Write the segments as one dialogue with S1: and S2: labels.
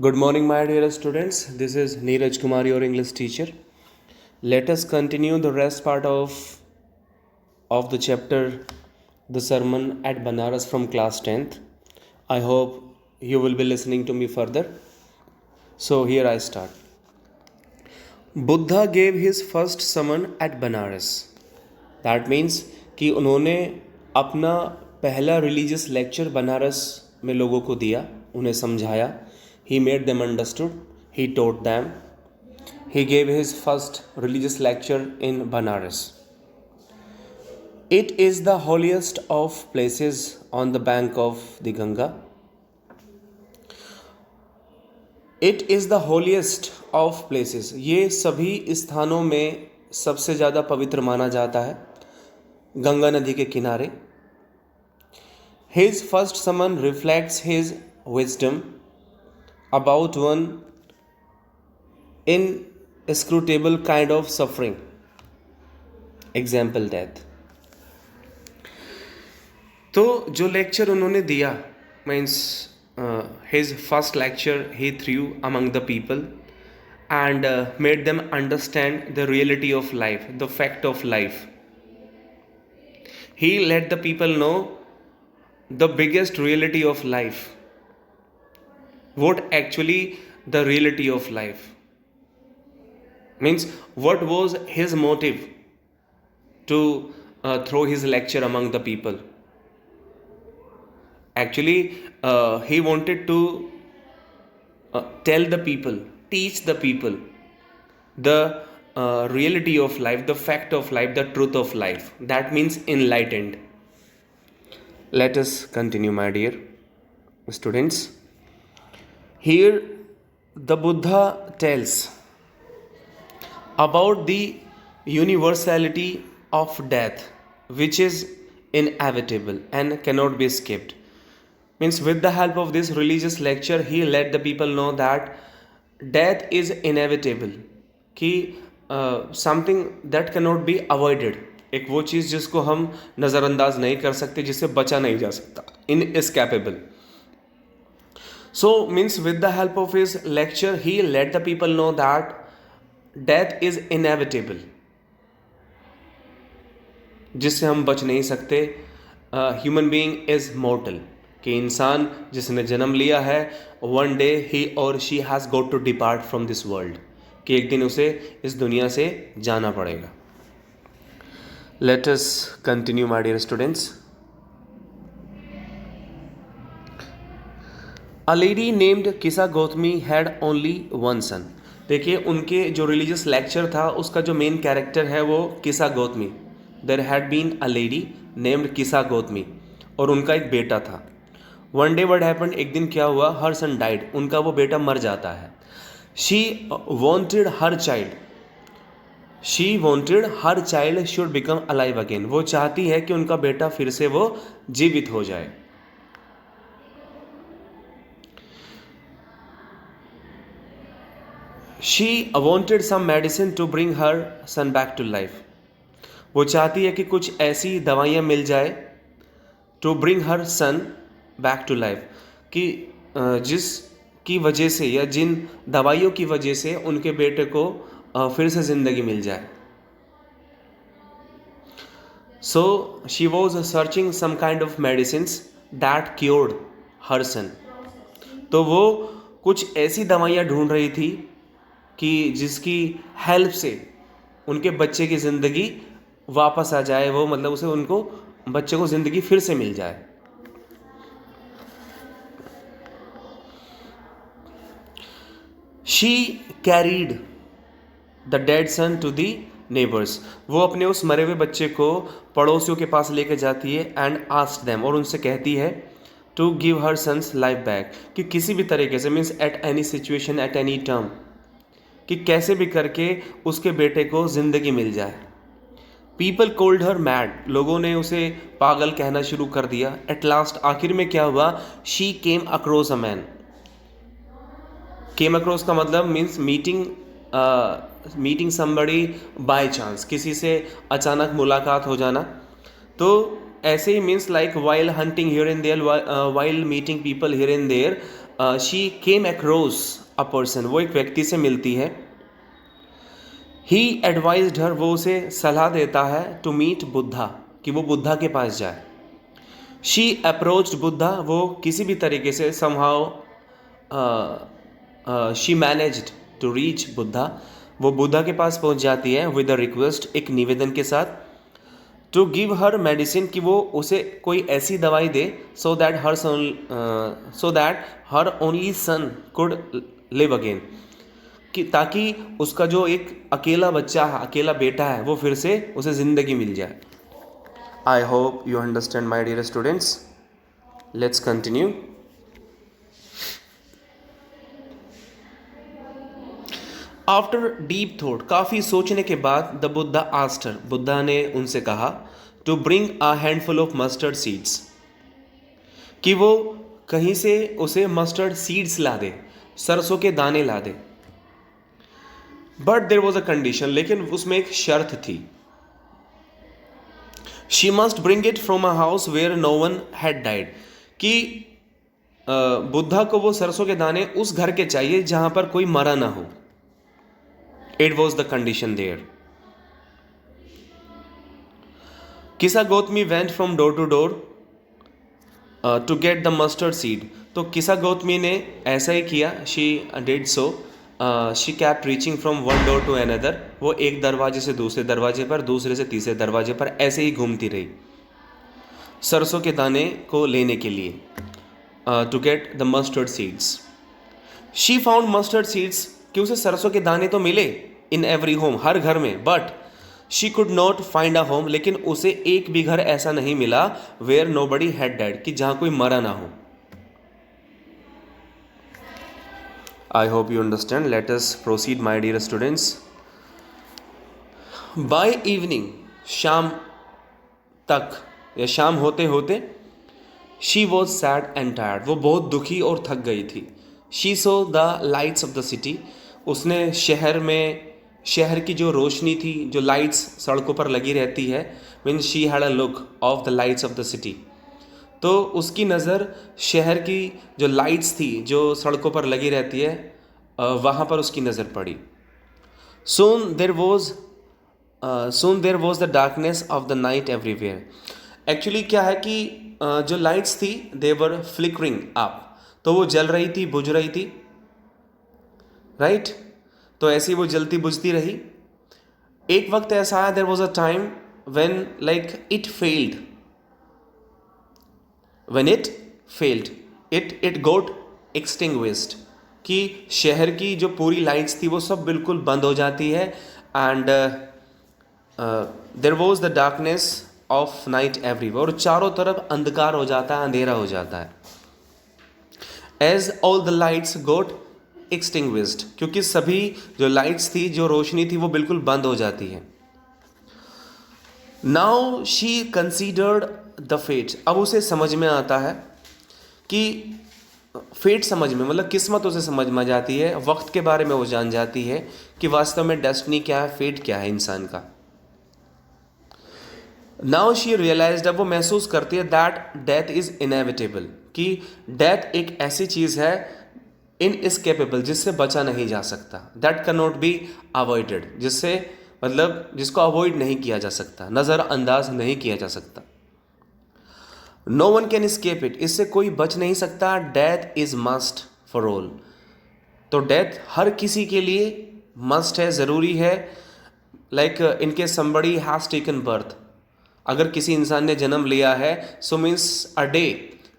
S1: Good morning, my dear students. This is Neeraj Kumar, your English teacher. Let us continue the rest part of the chapter, the sermon at Banaras from class 10th. I hope you will be listening to me further. So here I start. Buddha gave his first sermon at Banaras. That means कि उन्होंने अपना पहला religious lecture Banaras में लोगों को दिया, उन्हें समझाया. He made them understood. He taught them. He gave his first religious lecture in Banaras. It is the holiest of places on the bank of the Ganga. It is the holiest of places. ये सभी स्थानों में सबसे ज़्यादा पवित्र माना जाता है, गंगा नदी के किनारे. His first sermon reflects his wisdom about one inscrutable kind of suffering, example death. तो जो लेक्चर उन्होंने दिया means his first lecture he threw among the people and made them understand the reality of life, the fact of life. He let the people know the biggest reality of life. What actually the reality of life means, what was his motive to throw his lecture among the people. Actually he wanted to tell the people, teach the people the reality of life, the fact of life, the truth of life. That means enlightened. Let us continue, my dear students. Here the Buddha tells about the universality of death, which is inevitable and cannot be skipped. Means with the help of this religious lecture he let the people know that death is inevitable, कि something that cannot be avoided. एक वो चीज़ जिसको हम नज़रअंदाज नहीं कर सकते, जिससे बचा नहीं जा सकता, inescapable. So means with the help of his lecture he let the people know that death is inevitable, जिससे हम बच नहीं सकते. ह्यूमन बीइंग इज मॉर्टल, कि इंसान जिसने जन्म लिया है, वन डे ही और she has got to depart from this world, कि एक दिन उसे इस दुनिया से जाना पड़ेगा. Let us continue, my dear students. A lady named Kisa Gautami had only one son. देखिए उनके जो रिलीजियस लेक्चर था उसका जो मेन कैरेक्टर है वो किसा Gautami. There had been a lady named किसा गौतमी और उनका एक बेटा था. One day what happened, एक दिन क्या हुआ, her son died, उनका वो बेटा मर जाता है. She wanted her child should become alive again. वो चाहती है कि उनका बेटा फिर से वो जीवित हो जाए. She wanted some medicine to bring her son back to life. वो चाहती है कि कुछ ऐसी दवाइयाँ मिल जाए to bring her son back to life, कि जिसकी वजह से या जिन दवाइयों की वजह से उनके बेटे को फिर से ज़िंदगी मिल जाए. So she was searching some kind of medicines that cured her son. तो वो कुछ ऐसी दवाइयाँ ढूंढ रही थी कि जिसकी हेल्प से उनके बच्चे की ज़िंदगी वापस आ जाए, वो मतलब उसे उनको बच्चे को ज़िंदगी फिर से मिल जाए. She carried the dead son to the neighbors. वो अपने उस मरे हुए बच्चे को पड़ोसियों के पास लेके जाती है and asked them, और उनसे कहती है to give her son's life back, कि किसी भी तरीके से means at any situation, at any term, कि कैसे भी करके उसके बेटे को ज़िंदगी मिल जाए. पीपल कोल्ड हर मैड, लोगों ने उसे पागल कहना शुरू कर दिया. एट लास्ट आखिर में क्या हुआ, she came across a man. Came across का मतलब means meeting somebody by chance, किसी से अचानक मुलाकात हो जाना. तो ऐसे ही means like while hunting here and there, while meeting people here and there, she came across a person, वो एक व्यक्ति से मिलती है. ही एडवाइज्ड हर, वो उसे सलाह देता है, टू मीट बुद्धा, कि वो बुद्धा के पास जाए. शी अप्रोच्ड बुद्धा, वो किसी भी तरीके से somehow she managed to reach Buddha, वो बुद्धा के पास पहुंच जाती है विद अ रिक्वेस्ट, एक निवेदन के साथ, टू गिव हर मेडिसिन, कि वो उसे कोई ऐसी दवाई दे, so that her only son could live again, कि ताकि उसका जो एक अकेला बच्चा है, अकेला बेटा है, वो फिर से उसे ज़िंदगी मिल जाए. I hope you understand my dear students. Let's continue. After deep thought, काफ़ी सोचने के बाद, the Buddha asked her, Buddha ने उनसे कहा, to bring a handful of mustard seeds, कि वो कहीं से उसे मस्टर्ड सीड्स ला दे, सरसों के दाने ला दे. But there was a condition, लेकिन उसमें एक शर्त थी. She must bring it from a house where no one had died, कि बुद्धा को वो सरसों के दाने उस घर के चाहिए जहां पर कोई मरा ना हो. It was the condition there. Kisa Gotami went from door to door to get the mustard seed, तो किसा गौतमी ने ऐसा ही किया. She did so. She kept reaching from one door to another, वो एक दरवाजे से दूसरे दरवाजे पर, दूसरे से तीसरे दरवाजे पर ऐसे ही घूमती रही सरसों के दाने को लेने के लिए, to get the mustard seeds. She found mustard seeds, कि उसे सरसों के दाने तो मिले इन एवरी होम, हर घर में, but she could not find a home, लेकिन उसे एक भी घर ऐसा नहीं मिला where nobody had died, कि जहां कोई मरा ना हो. I hope you understand. Let us proceed, my dear students. By evening, शाम तक या शाम होते होते, she was sad and tired, वो बहुत दुखी और थक गई थी. She saw the lights of the city, उसने शहर की जो रोशनी थी, जो लाइट्स सड़कों पर लगी रहती है, means she had a look of the lights of the city, तो उसकी नज़र शहर की जो लाइट्स थी, जो सड़कों पर लगी रहती है, वहाँ पर उसकी नज़र पड़ी. Soon there was the darkness of the night everywhere. Actually क्या है कि जो लाइट्स थी, they were flickering up, तो वो जल रही थी, बुझ रही थी, राइट. तो ऐसी वो जलती बुझती रही. एक वक्त ऐसा आया, there was a time when like it failed. When it failed, it got extinguished, कि शहर की जो पूरी लाइट्स थी वो सब बिल्कुल बंद हो जाती है. And there was the darkness of night everywhere, और चारों तरफ अंधकार हो जाता है, अंधेरा हो जाता है. As all the lights got extinguished, क्योंकि सभी जो लाइट्स थी, जो रोशनी थी, वो बिल्कुल बंद हो जाती है. Now she considered the fate, अब उसे समझ में आता है कि फेट समझ में, मतलब किस्मत उसे समझ में जाती है, वक्त के बारे में वो जान जाती है कि वास्तव में डेस्टिनी क्या है, फेट क्या है इंसान का. नाउ शी रियलाइज्ड, अब वो महसूस करती है, दैट डेथ इज इनएविटेबल, कि डेथ एक ऐसी चीज़ है इनएस्केपेबल, जिससे बचा नहीं जा सकता. That can not be avoided, जिससे मतलब जिसको अवॉइड नहीं किया जा सकता, नज़रअंदाज नहीं किया जा सकता. No one can escape it, इससे कोई बच नहीं सकता. Death is must for all, तो डेथ हर किसी के लिए मस्ट है, ज़रूरी है. Like in case somebody has taken birth, अगर किसी इंसान ने जन्म लिया है, सो मीन्स अ डे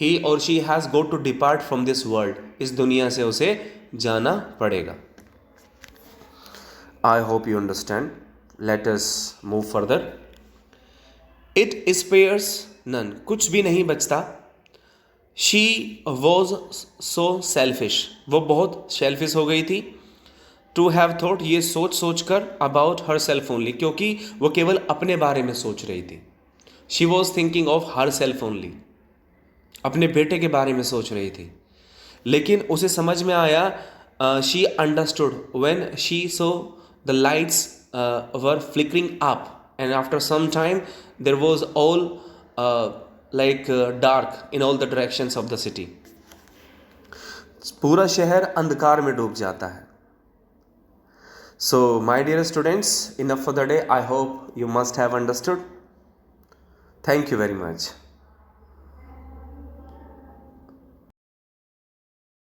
S1: ही और she has go to depart from this world, इस दुनिया से उसे जाना पड़ेगा. I hope you understand. Let us move further. It spares none, कुछ भी नहीं बचता. शी वॉज सो सेल्फिश, वो बहुत सेल्फिश हो गई थी. टू हैव थॉट, ये सोच कर, अबाउट हर सेल्फ ओनली, क्योंकि वो केवल अपने बारे में सोच रही थी. She was thinking of her self only, अपने बेटे के बारे में सोच रही थी. लेकिन उसे समझ में आया, she understood when she saw the lights were flickering up, and after some time there was all like dark in all the directions of the city. पूरा शहर अंधकार में डूब जाता है. So my dear students, enough for the day. I hope you must have understood. Thank you very much.